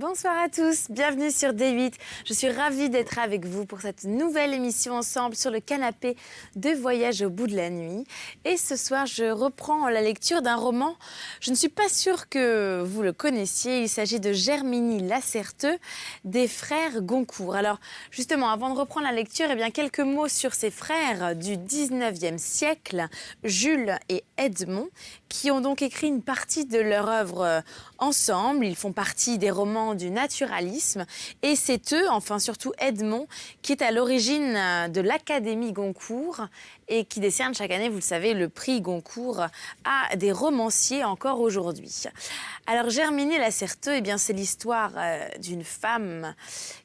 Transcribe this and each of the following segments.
Bonsoir à tous, bienvenue sur D8. Je suis ravie d'être avec vous pour cette nouvelle émission ensemble sur le canapé de Voyage au bout de la nuit. Et ce soir, je reprends la lecture d'un roman. Je ne suis pas sûre que vous le connaissiez. Il s'agit de Germinie Lacerteux des frères Goncourt. Alors justement, avant de reprendre la lecture, eh bien, quelques mots sur ces frères du 19e siècle, Jules et Edmond, qui ont donc écrit une partie de leur œuvre ensemble. Ils font partie des romans du naturalisme et c'est eux, enfin surtout Edmond, qui est à l'origine de l'Académie Goncourt et qui décerne chaque année, vous le savez, le prix Goncourt à des romanciers encore aujourd'hui. Alors Germinie Lacerteux, eh bien, c'est l'histoire d'une femme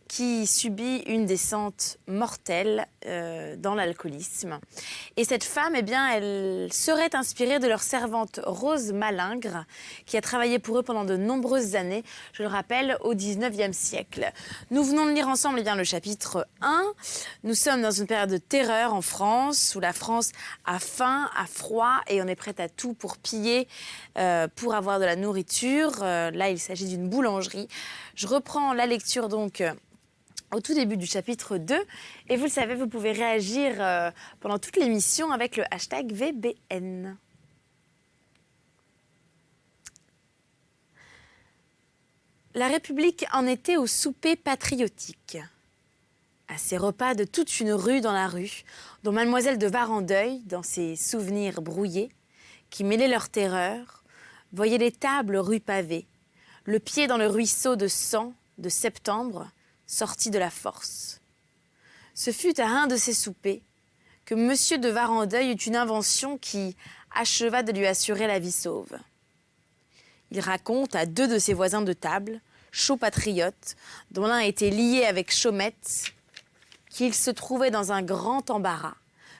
qui subit une descente mortelle dans l'alcoolisme. Et cette femme, eh bien, elle serait inspirée de leur servante Rose Malingre, qui a travaillé pour eux pendant de nombreuses années, je le rappelle, au 19e siècle. Nous venons de lire ensemble eh bien, le chapitre 1. Nous sommes dans une période de terreur en France, où la France a faim, a froid, et on est prête à tout pour piller, pour avoir de la nourriture. Là, il s'agit d'une boulangerie. Je reprends la lecture donc au tout début du chapitre 2. Et vous le savez, vous pouvez réagir pendant toute l'émission avec le hashtag VBN. La République en était au souper patriotique, à ces repas de toute une rue dans la rue, dont Mademoiselle de Varandeuil, dans ses souvenirs brouillés, qui mêlaient leur terreur, voyait les tables rue pavée, le pied dans le ruisseau de sang de septembre, sorti de la force. Ce fut à un de ces soupers que Monsieur de Varandeuil eut une invention qui acheva de lui assurer la vie sauve. Il raconte à deux de ses voisins de table, chauds patriotes, dont l'un était lié avec Chaumette, qu'il se trouvait dans un grand embarras,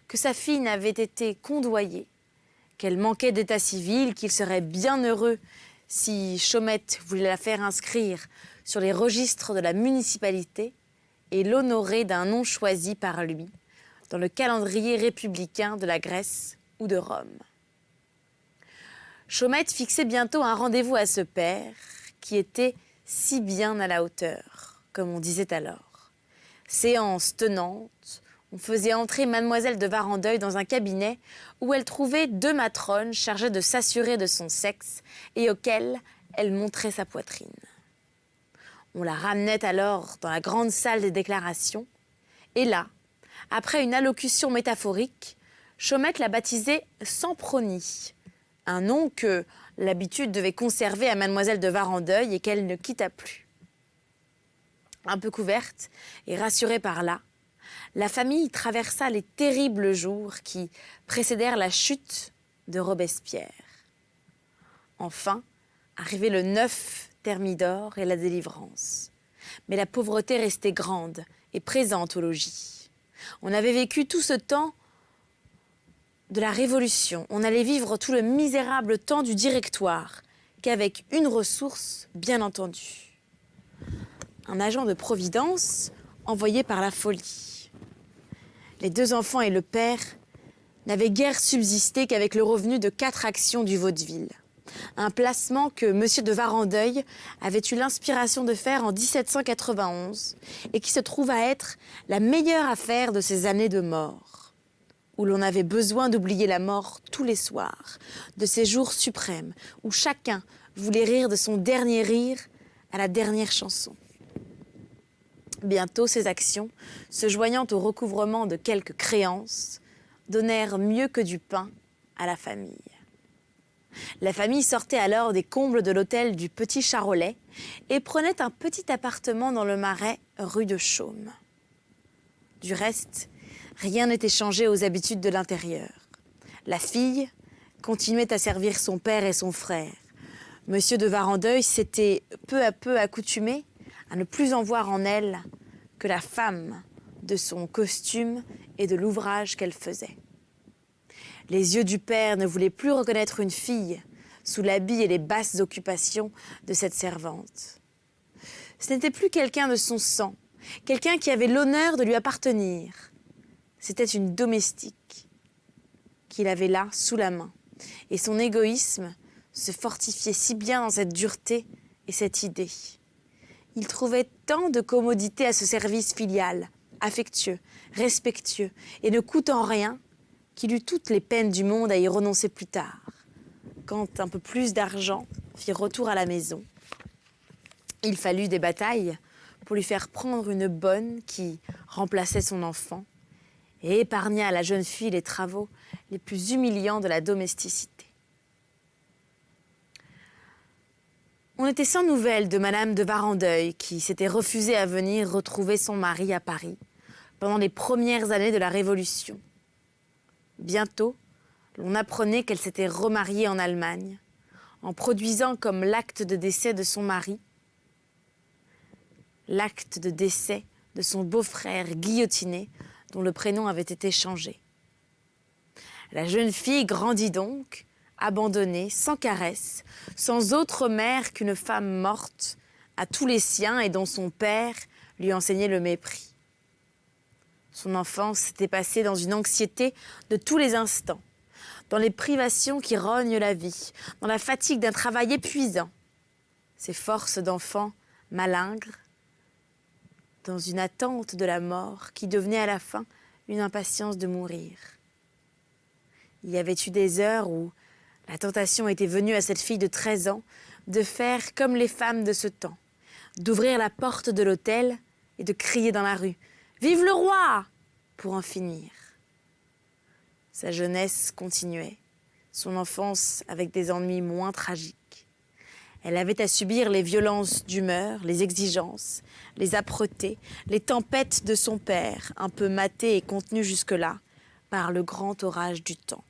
que sa fille n'avait été condoyée, qu'elle manquait d'état civil, qu'il serait bien heureux si Chaumette voulait la faire inscrire sur les registres de la municipalité et l'honorer d'un nom choisi par lui dans le calendrier républicain de la Grèce ou de Rome. Chaumette fixait bientôt un rendez-vous à ce père qui était si bien à la hauteur, comme on disait alors. Séance tenante, on faisait entrer Mademoiselle de Varandeuil dans un cabinet où elle trouvait deux matrones chargées de s'assurer de son sexe et auxquelles elle montrait sa poitrine. On la ramenait alors dans la grande salle des déclarations. Et là, après une allocution métaphorique, Chaumette la baptisait Sempronie, un nom que l'habitude devait conserver à Mademoiselle de Varandeuil et qu'elle ne quitta plus. Un peu couverte et rassurée par là, la famille traversa les terribles jours qui précédèrent la chute de Robespierre. Enfin, arrivé le 9 Thermidor et la délivrance. Mais la pauvreté restait grande et présente au logis. On avait vécu tout ce temps de la Révolution. On allait vivre tout le misérable temps du directoire, qu'avec une ressource, bien entendu. Un agent de Providence envoyé par la folie. Les deux enfants et le père n'avaient guère subsisté qu'avec le revenu de 4 actions du vaudeville. Un placement que M. de Varandeuil avait eu l'inspiration de faire en 1791 et qui se trouve à être la meilleure affaire de ces années de mort, où l'on avait besoin d'oublier la mort tous les soirs, de ces jours suprêmes où chacun voulait rire de son dernier rire à la dernière chanson. Bientôt, ces actions, se joignant au recouvrement de quelques créances, donnèrent mieux que du pain à la famille. La famille sortait alors des combles de l'hôtel du Petit Charolais et prenait un petit appartement dans le Marais, rue de Chaume. Du reste, rien n'était changé aux habitudes de l'intérieur. La fille continuait à servir son père et son frère. Monsieur de Varandeuil s'était peu à peu accoutumé à ne plus en voir en elle que la femme de son costume et de l'ouvrage qu'elle faisait. Les yeux du père ne voulaient plus reconnaître une fille sous l'habit et les basses occupations de cette servante. Ce n'était plus quelqu'un de son sang, quelqu'un qui avait l'honneur de lui appartenir. C'était une domestique qu'il avait là, sous la main. Et son égoïsme se fortifiait si bien dans cette dureté et cette idée. Il trouvait tant de commodités à ce service filial, affectueux, respectueux et ne coûtant rien, qu'il eut toutes les peines du monde à y renoncer plus tard, quand un peu plus d'argent fit retour à la maison. Il fallut des batailles pour lui faire prendre une bonne qui remplaçait son enfant et épargna à la jeune fille les travaux les plus humiliants de la domesticité. On était sans nouvelles de Madame de Varandeuil, qui s'était refusée à venir retrouver son mari à Paris pendant les premières années de la Révolution. Bientôt, l'on apprenait qu'elle s'était remariée en Allemagne, en produisant comme l'acte de décès de son mari, l'acte de décès de son beau-frère guillotiné, dont le prénom avait été changé. La jeune fille grandit donc, abandonnée, sans caresse, sans autre mère qu'une femme morte, à tous les siens et dont son père lui enseignait le mépris. Son enfance s'était passée dans une anxiété de tous les instants, dans les privations qui rognent la vie, dans la fatigue d'un travail épuisant, ses forces d'enfant malingres, dans une attente de la mort qui devenait à la fin une impatience de mourir. Il y avait eu des heures où la tentation était venue à cette fille de 13 ans de faire comme les femmes de ce temps, d'ouvrir la porte de l'hôtel et de crier dans la rue « Vive le roi !» pour en finir. Sa jeunesse continuait, son enfance avec des ennuis moins tragiques. Elle avait à subir les violences d'humeur, les exigences, les âpretés, les tempêtes de son père, un peu maté et contenu jusque-là par le grand orage du temps.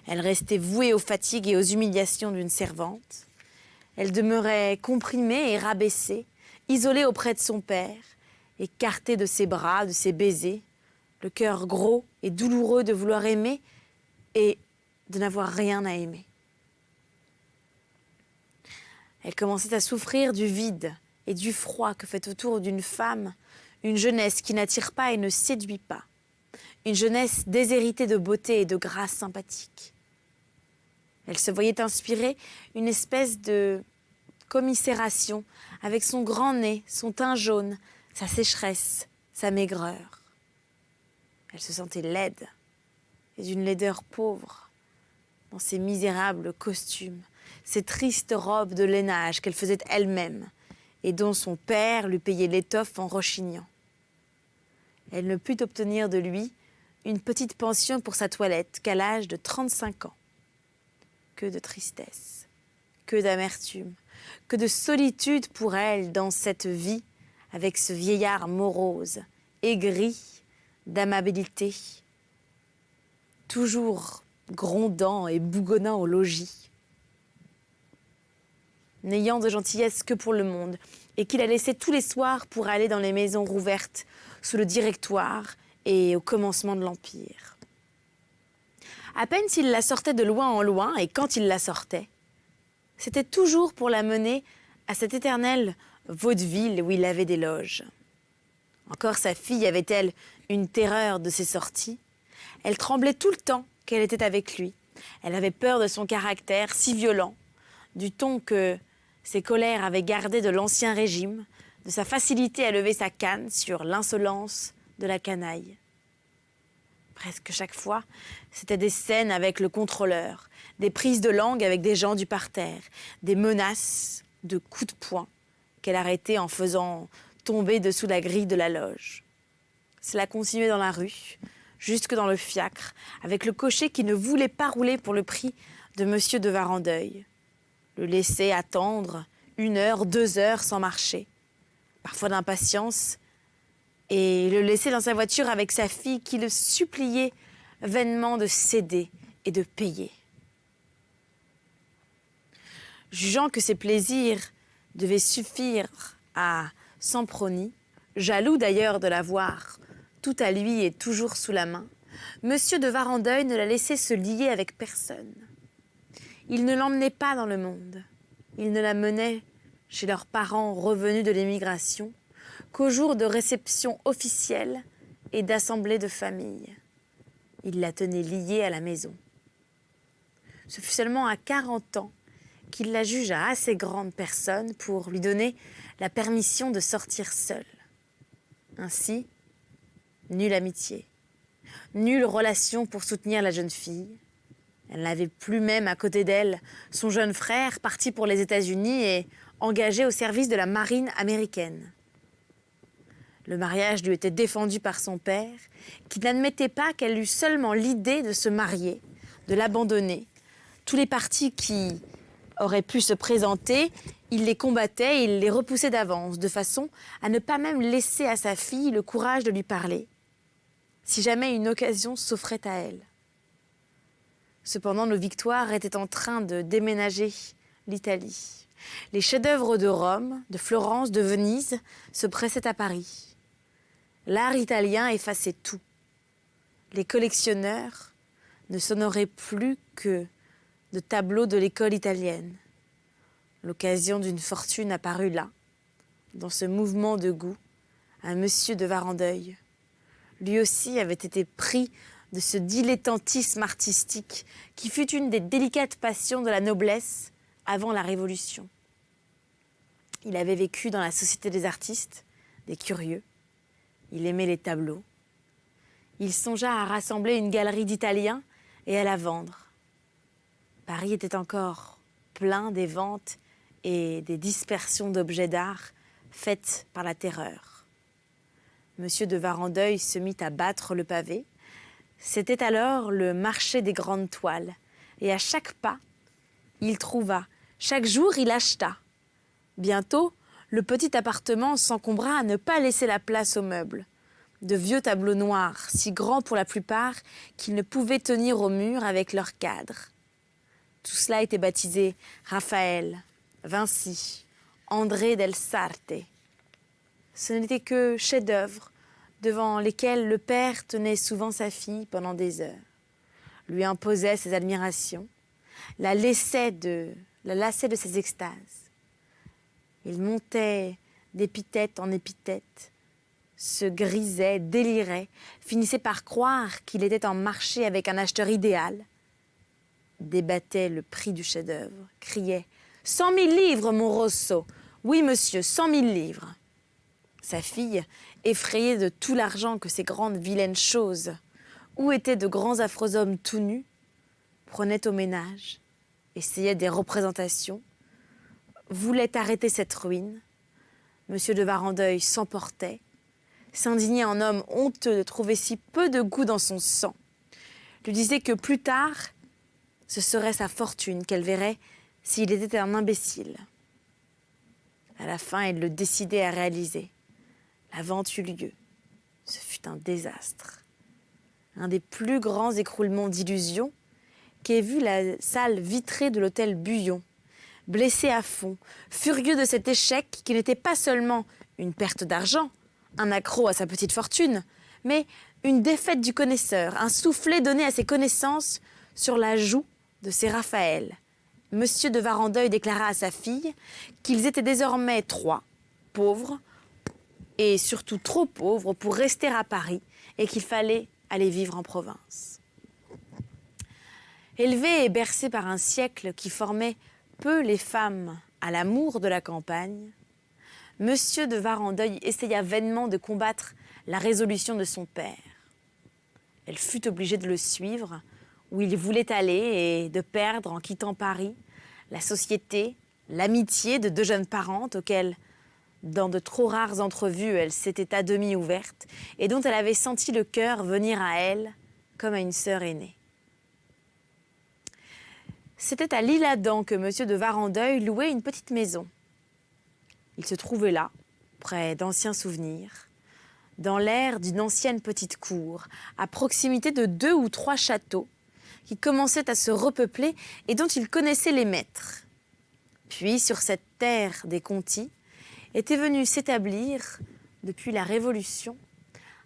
Elle restait vouée aux fatigues et aux humiliations d'une servante. Elle demeurait comprimée et rabaissée, isolée auprès de son père, écartée de ses bras, de ses baisers, le cœur gros et douloureux de vouloir aimer et de n'avoir rien à aimer. Elle commençait à souffrir du vide et du froid que fait autour d'une femme une jeunesse qui n'attire pas et ne séduit pas, une jeunesse déshéritée de beauté et de grâce sympathique. Elle se voyait inspirer une espèce de commisération avec son grand nez, son teint jaune, sa sécheresse, sa maigreur. Elle se sentait laide et d'une laideur pauvre dans ses misérables costumes, ces tristes robes de lainage qu'elle faisait elle-même et dont son père lui payait l'étoffe en rechignant. Elle ne put obtenir de lui une petite pension pour sa toilette qu'à l'âge de 35 ans. Que de tristesse, que d'amertume, que de solitude pour elle dans cette vie avec ce vieillard morose, aigri d'amabilité, toujours grondant et bougonnant au logis, n'ayant de gentillesse que pour le monde, et qu'il a laissé tous les soirs pour aller dans les maisons rouvertes sous le Directoire et au commencement de l'Empire. À peine s'il la sortait de loin en loin, et quand il la sortait, c'était toujours pour la mener à cet éternel vaudeville où il avait des loges. Encore sa fille avait-elle une terreur de ses sorties. Elle tremblait tout le temps qu'elle était avec lui. Elle avait peur de son caractère si violent, du ton que ses colères avaient gardé de l'Ancien Régime, de sa facilité à lever sa canne sur l'insolence de la canaille. Presque chaque fois, c'était des scènes avec le contrôleur, des prises de langue avec des gens du parterre, des menaces de coups de poing qu'elle arrêtait en faisant tomber dessous la grille de la loge. Cela continuait dans la rue, jusque dans le fiacre, avec le cocher qui ne voulait pas rouler pour le prix de Monsieur de Varandeuil. Le laissait attendre 1 heure, 2 heures sans marcher, parfois d'impatience, et le laisser dans sa voiture avec sa fille qui le suppliait vainement de céder et de payer. Jugeant que ses plaisirs devaient suffire à Semproni, jaloux d'ailleurs de la voir tout à lui et toujours sous la main, Monsieur de Varandeuil ne la laissait se lier avec personne. Il ne l'emmenait pas dans le monde. Il ne la menait chez leurs parents revenus de l'émigration qu'aux jours de réception officielle et d'assemblée de famille. Il la tenait liée à la maison. Ce fut seulement à 40 ans qu'il la jugea assez grande personne pour lui donner la permission de sortir seule. Ainsi, nulle amitié, nulle relation pour soutenir la jeune fille. Elle n'avait plus même à côté d'elle son jeune frère parti pour les États-Unis et engagé au service de la marine américaine. Le mariage lui était défendu par son père, qui n'admettait pas qu'elle eût seulement l'idée de se marier, de l'abandonner. Tous les partis qui auraient pu se présenter, il les combattait et il les repoussait d'avance, de façon à ne pas même laisser à sa fille le courage de lui parler, si jamais une occasion s'offrait à elle. Cependant, nos victoires étaient en train de déménager l'Italie. Les chefs-d'œuvre de Rome, de Florence, de Venise se pressaient à Paris. L'art italien effaçait tout. Les collectionneurs ne s'honoraient plus que de tableaux de l'école italienne. L'occasion d'une fortune apparut là, dans ce mouvement de goût, à monsieur de Varandeuil. Lui aussi avait été pris de ce dilettantisme artistique qui fut une des délicates passions de la noblesse avant la Révolution. Il avait vécu dans la société des artistes, des curieux. Il aimait les tableaux. Il songea à rassembler une galerie d'Italiens et à la vendre. Paris était encore plein des ventes et des dispersions d'objets d'art faites par la terreur. Monsieur de Varandeuil se mit à battre le pavé. C'était alors le marché des grandes toiles. Et à chaque pas, il trouva. Chaque jour, il acheta. Bientôt, le petit appartement s'encombra à ne pas laisser la place aux meubles. De vieux tableaux noirs, si grands pour la plupart qu'ils ne pouvaient tenir au mur avec leurs cadres. Tout cela était baptisé Raphaël, Vinci, André del Sarte. Ce n'étaient que chefs-d'œuvre devant lesquels le père tenait souvent sa fille pendant des heures, lui imposait ses admirations, la lassait de ses extases. Il montait d'épithète en épithète, se grisait, délirait, finissait par croire qu'il était en marché avec un acheteur idéal, débattait le prix du chef-d'œuvre, criait « 100 000 livres, mon Rosso !»« Oui, monsieur, 100 000 livres !» Sa fille, effrayée de tout l'argent que ces grandes vilaines choses, où étaient de grands affreux hommes tout nus, prenait au ménage, essayait des représentations, voulait arrêter cette ruine. Monsieur de Varandeuil s'emportait, s'indignait en homme honteux de trouver si peu de goût dans son sang, lui disait que plus tard, ce serait sa fortune qu'elle verrait s'il était un imbécile. À la fin, elle le décidait à réaliser. La vente eut lieu. Ce fut un désastre. Un des plus grands écroulements d'illusions qu'ait vu la salle vitrée de l'hôtel Buyon, blessé à fond, furieux de cet échec qui n'était pas seulement une perte d'argent, un accroc à sa petite fortune, mais une défaite du connaisseur, un soufflet donné à ses connaissances sur la joue de ses Raphaël. Monsieur de Varandeuil déclara à sa fille qu'ils étaient désormais 3, pauvres, et surtout trop pauvres pour rester à Paris, et qu'il fallait aller vivre en province. Élevé et bercé par un siècle qui formait peu les femmes à l'amour de la campagne, Monsieur de Varandeuil essaya vainement de combattre la résolution de son père. Elle fut obligée de le suivre, où il voulait aller, et de perdre, en quittant Paris, la société, l'amitié de 2 jeunes parentes auxquelles, dans de trop rares entrevues, elle s'était à demi ouverte et dont elle avait senti le cœur venir à elle comme à une sœur aînée. C'était à l'Isle-Adam que Monsieur de Varandeuil louait une petite maison. Il se trouvait là, près d'anciens souvenirs, dans l'air d'une ancienne petite cour, à proximité de 2 ou 3 châteaux qui commençaient à se repeupler et dont il connaissait les maîtres. Puis, sur cette terre des Conti, était venu s'établir, depuis la Révolution,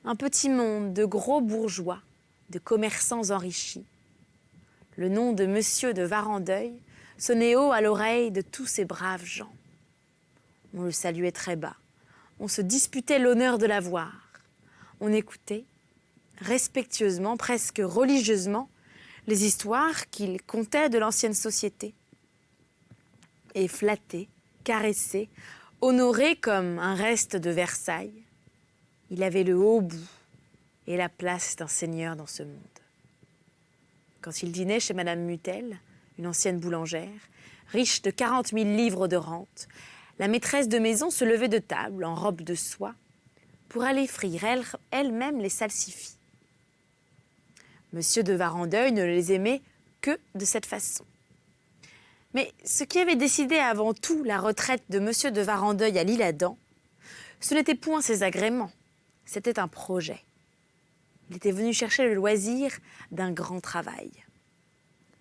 un petit monde de gros bourgeois, de commerçants enrichis. Le nom de Monsieur de Varandeuil sonnait haut à l'oreille de tous ces braves gens. On le saluait très bas, on se disputait l'honneur de la voir. On écoutait, respectueusement, presque religieusement, les histoires qu'il contait de l'ancienne société. et flatté, caressé, honoré comme un reste de Versailles, il avait le haut bout et la place d'un seigneur dans ce monde. Quand il dînait chez Madame Mutel, une ancienne boulangère, riche de 40 000 livres de rente, la maîtresse de maison se levait de table en robe de soie pour aller frire elle-même les salsifis. Monsieur de Varandeuil ne les aimait que de cette façon. Mais ce qui avait décidé avant tout la retraite de Monsieur de Varandeuil à l'Isle-Adam, ce n'était point ses agréments, c'était un projet. Il était venu chercher le loisir d'un grand travail.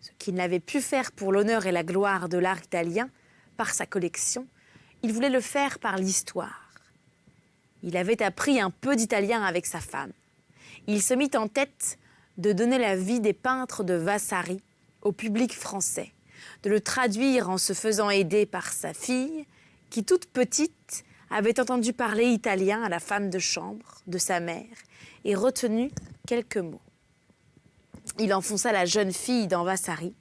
Ce qu'il n'avait pu faire pour l'honneur et la gloire de l'art italien par sa collection, il voulait le faire par l'histoire. Il avait appris un peu d'italien avec sa femme. Il se mit en tête de donner la vie des peintres de Vasari au public français, de le traduire en se faisant aider par sa fille, qui toute petite avait entendu parler italien à la femme de chambre de sa mère et retenu quelques mots. Il enfonça la jeune fille dans Vasari,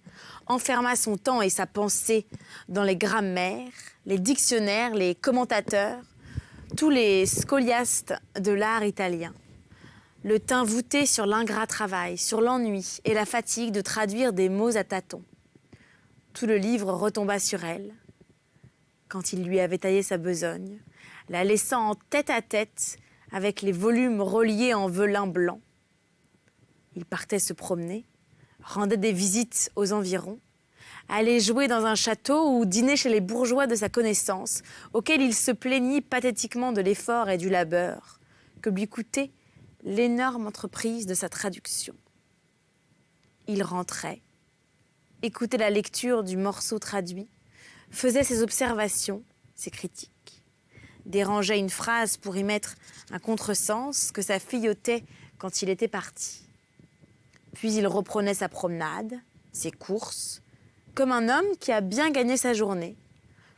enferma son temps et sa pensée dans les grammaires, les dictionnaires, les commentateurs, tous les scholiastes de l'art italien. Le tint voûté sur l'ingrat travail, sur l'ennui et la fatigue de traduire des mots à tâtons. Tout le livre retomba sur elle, quand il lui avait taillé sa besogne, la laissant en tête à tête avec les volumes reliés en velin blanc. Il partait se promener, rendait des visites aux environs, allait jouer dans un château ou dîner chez les bourgeois de sa connaissance, auxquels il se plaignit pathétiquement de l'effort et du labeur que lui coûtait l'énorme entreprise de sa traduction. Il rentrait, écoutait la lecture du morceau traduit, faisait ses observations, ses critiques, dérangeait une phrase pour y mettre un contresens que sa fille ôtait quand il était parti. Puis il reprenait sa promenade, ses courses, comme un homme qui a bien gagné sa journée,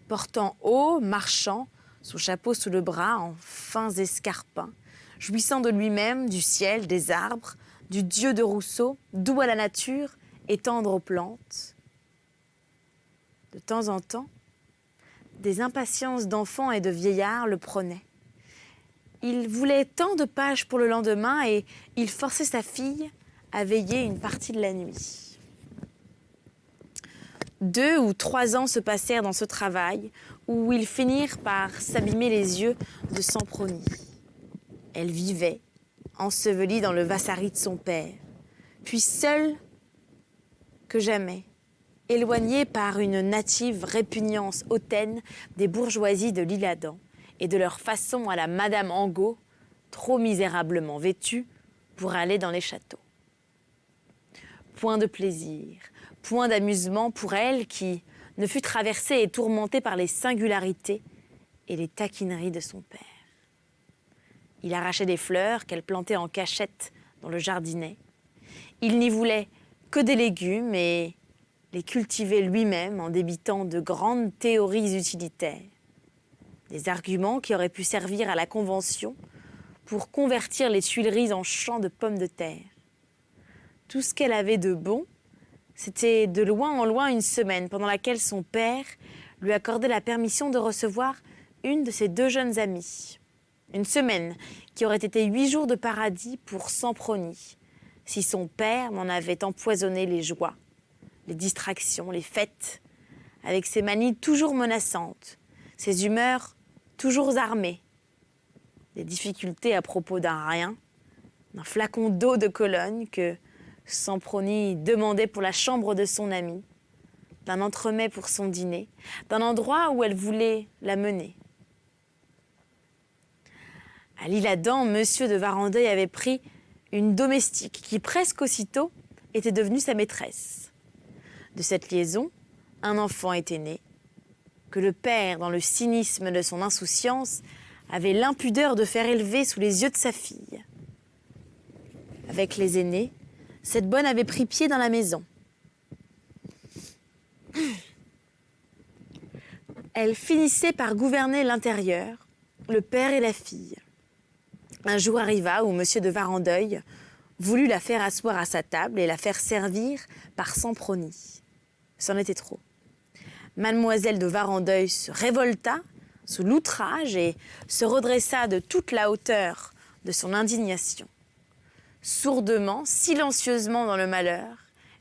portant haut, marchant, son chapeau sous le bras en fins escarpins, jouissant de lui-même, du ciel, des arbres, du dieu de Rousseau, doux à la nature et tendre aux plantes. De temps en temps, des impatiences d'enfants et de vieillards le prenaient. Il voulait tant de pages pour le lendemain et il forçait sa fille à veiller une partie de la nuit. 2 ou 3 ans se passèrent dans ce travail où ils finirent par s'abîmer les yeux de Sempronnie. Elle vivait, ensevelie dans le Vasari de son père, puis seule que jamais, éloignée par une native répugnance hautaine des bourgeoisies de l'Isle-Adam et de leur façon à la Madame Angot, trop misérablement vêtue pour aller dans les châteaux. Point de plaisir, point d'amusement pour elle qui ne fut traversée et tourmentée par les singularités et les taquineries de son père. Il arrachait des fleurs qu'elle plantait en cachette dans le jardinet. Il n'y voulait que des légumes et les cultivait lui-même en débitant de grandes théories utilitaires. Des arguments qui auraient pu servir à la Convention pour convertir les Tuileries en champs de pommes de terre. Tout ce qu'elle avait de bon, c'était de loin en loin une semaine pendant laquelle son père lui accordait la permission de recevoir une de ses 2 jeunes amies. Une semaine qui aurait été 8 jours de paradis pour Sempronnie, si son père n'en avait empoisonné les joies, les distractions, les fêtes, avec ses manies toujours menaçantes, ses humeurs toujours armées, des difficultés à propos d'un rien, d'un flacon d'eau de Cologne que Sempronnie demandait pour la chambre de son ami, d'un entremets pour son dîner, d'un endroit où elle voulait la mener. À l'Isle-Adam, Monsieur de Varandeuil avait pris une domestique qui, presque aussitôt, était devenue sa maîtresse. De cette liaison, un enfant était né, que le père, dans le cynisme de son insouciance, avait l'impudeur de faire élever sous les yeux de sa fille. Avec les aînés, cette bonne avait pris pied dans la maison. Elle finissait par gouverner l'intérieur, le père et la fille. Un jour arriva où Monsieur de Varandeuil voulut la faire asseoir à sa table et la faire servir par Sempronnie. C'en était trop. Mademoiselle de Varandeuil se révolta sous l'outrage et se redressa de toute la hauteur de son indignation. Sourdement, silencieusement dans le malheur,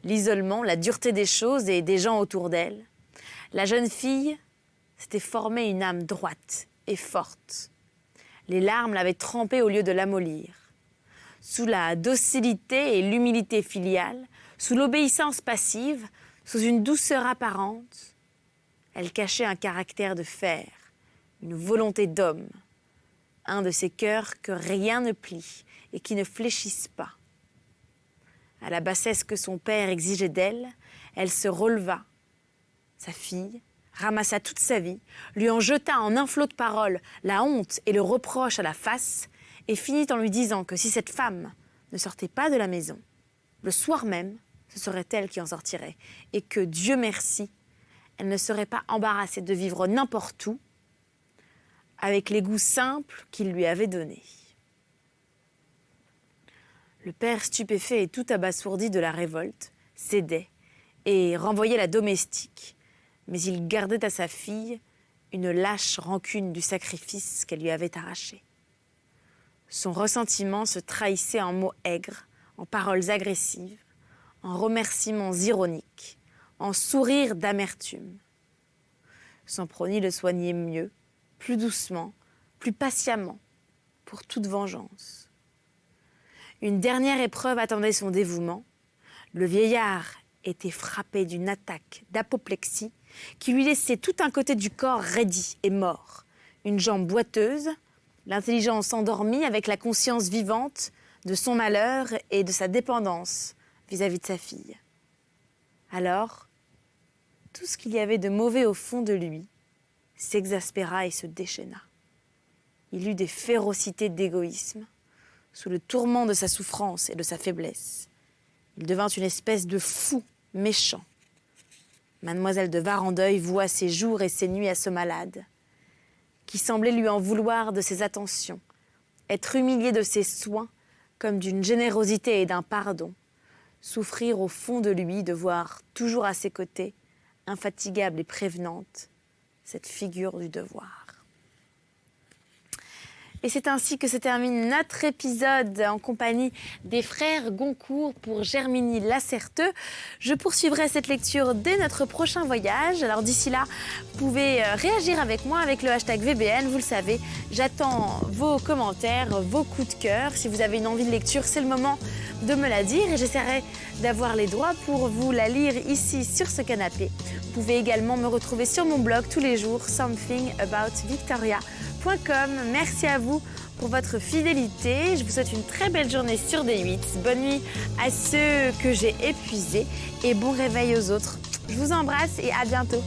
l'isolement, la dureté des choses et des gens autour d'elle, la jeune fille s'était formée une âme droite et forte. Les larmes l'avaient trempée au lieu de l'amollir. Sous la docilité et l'humilité filiale, sous l'obéissance passive, sous une douceur apparente, elle cachait un caractère de fer, une volonté d'homme, un de ces cœurs que rien ne plie et qui ne fléchissent pas. À la bassesse que son père exigeait d'elle, elle se releva. Sa fille ramassa toute sa vie, lui en jeta en un flot de paroles la honte et le reproche à la face et finit en lui disant que si cette femme ne sortait pas de la maison, le soir même, ce serait elle qui en sortirait et que, Dieu merci, elle ne serait pas embarrassée de vivre n'importe où avec les goûts simples qu'il lui avait donnés. Le père, stupéfait et tout abasourdi de la révolte, cédait et renvoyait la domestique, mais il gardait à sa fille une lâche rancune du sacrifice qu'elle lui avait arraché. Son ressentiment se trahissait en mots aigres, en paroles agressives, en remerciements ironiques, en sourires d'amertume. Semproni le soignait mieux, plus doucement, plus patiemment, pour toute vengeance. Une dernière épreuve attendait son dévouement. Le vieillard était frappé d'une attaque d'apoplexie qui lui laissait tout un côté du corps raidi et mort, une jambe boiteuse, l'intelligence endormie avec la conscience vivante de son malheur et de sa dépendance vis-à-vis de sa fille. Alors, tout ce qu'il y avait de mauvais au fond de lui s'exaspéra et se déchaîna. Il eut des férocités d'égoïsme, sous le tourment de sa souffrance et de sa faiblesse. Il devint une espèce de fou méchant. Mademoiselle de Varandeuil voua ses jours et ses nuits à ce malade, qui semblait lui en vouloir de ses attentions, être humilié de ses soins comme d'une générosité et d'un pardon, souffrir au fond de lui de voir toujours à ses côtés, infatigable et prévenante, cette figure du devoir. Et c'est ainsi que se termine notre épisode en compagnie des frères Goncourt pour Germigny Lacerteux. Je poursuivrai cette lecture dès notre prochain voyage. Alors d'ici là, vous pouvez réagir avec moi avec le hashtag VBN. Vous le savez, j'attends vos commentaires, vos coups de cœur. Si vous avez une envie de lecture, c'est le moment de me la dire et j'essaierai d'avoir les droits pour vous la lire ici sur ce canapé. Vous pouvez également me retrouver sur mon blog tous les jours, somethingaboutVictoria.com. Merci à vous pour votre fidélité. Je vous souhaite une très belle journée sur D8. Bonne nuit à ceux que j'ai épuisés et bon réveil aux autres. Je vous embrasse et à bientôt.